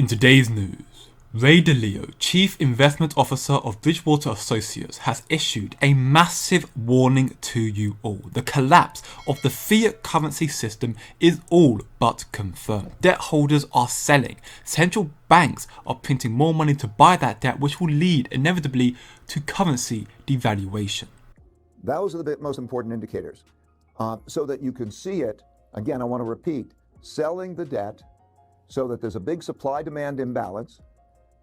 In today's news, Ray Dalio, Chief Investment Officer of Bridgewater Associates, has issued a massive warning to you all. The collapse of the fiat currency system is all but confirmed. Debt holders are selling. Central banks are printing more money to buy that debt, which will lead inevitably to currency devaluation. Those are the most important indicators. So that you can see it, again, I want to repeat, selling the debt so that there's a big supply-demand imbalance,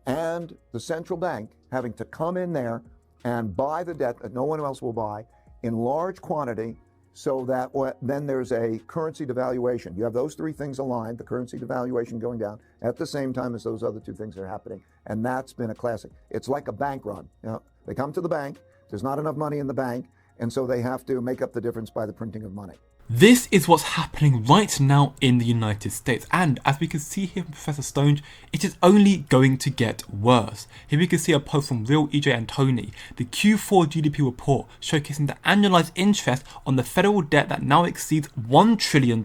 and the central bank having to come in there and buy the debt that no one else will buy in large quantity, so that then there's a currency devaluation. You have those three things aligned, the currency devaluation going down at the same time as those other two things are happening. And that's been a classic. It's like a bank run. You know, they come to the bank, there's not enough money in the bank, and so they have to make up the difference by the printing of money. This is what's happening right now in the United States, and as we can see here from Professor Stone, it is only going to get worse. Here we can see a post from Real EJ Antoni, the Q4 GDP report showcasing the annualized interest on the federal debt that now exceeds $1 trillion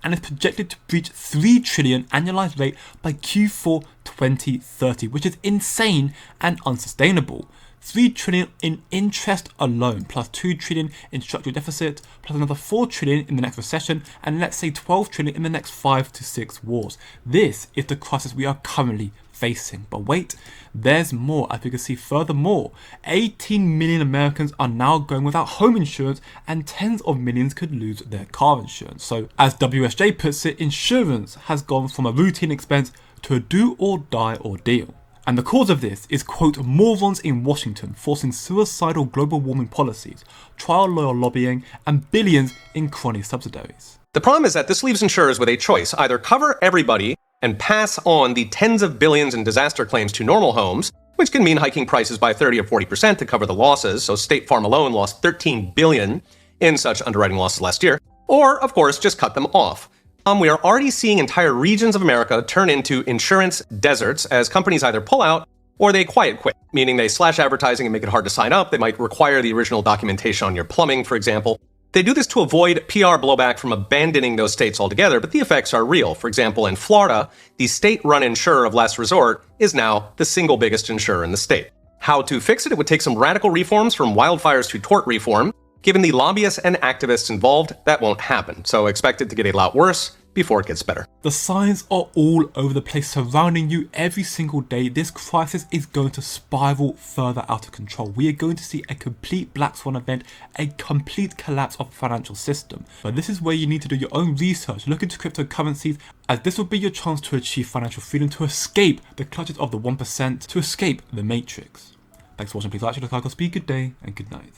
and is projected to breach $3 trillion annualized rate by Q4 2030, which is insane and unsustainable. $3 trillion in interest alone, plus $2 trillion in structural deficit, plus another $4 trillion in the next recession, and let's say $12 trillion in the next 5 to 6 wars. This is the crisis we are currently facing. But wait, there's more. As we can see furthermore, 18 million Americans are now going without home insurance, and tens of millions could lose their car insurance. So as WSJ puts it, insurance has gone from a routine expense to a do or die ordeal. And the cause of this is, quote, morons in Washington forcing suicidal global warming policies, trial lawyer lobbying, and billions in crony subsidies. The problem is that this leaves insurers with a choice: either cover everybody and pass on the tens of billions in disaster claims to normal homes, which can mean hiking prices by 30 or 40% to cover the losses. So State Farm alone lost $13 billion in such underwriting losses last year, or, of course, just cut them off. We are already seeing entire regions of America turn into insurance deserts as companies either pull out or they quiet quit, meaning they slash advertising and make it hard to sign up. They might require the original documentation on your plumbing, for example. They do this to avoid PR blowback from abandoning those states altogether, but the effects are real. For example, in Florida, the state-run insurer of last resort is now the single biggest insurer in the state. How to fix it? It would take some radical reforms, from wildfires to tort reform. Given the lobbyists and activists involved, that won't happen. So expect it to get a lot worse before it gets better. The signs are all over the place surrounding you every single day. This crisis is going to spiral further out of control. We are going to see a complete black swan event, a complete collapse of the financial system. But this is where you need to do your own research, look into cryptocurrencies, as this will be your chance to achieve financial freedom, to escape the clutches of the 1%, to escape the matrix. Thanks for watching. Please like, share, subscribe, speak, good day and good night.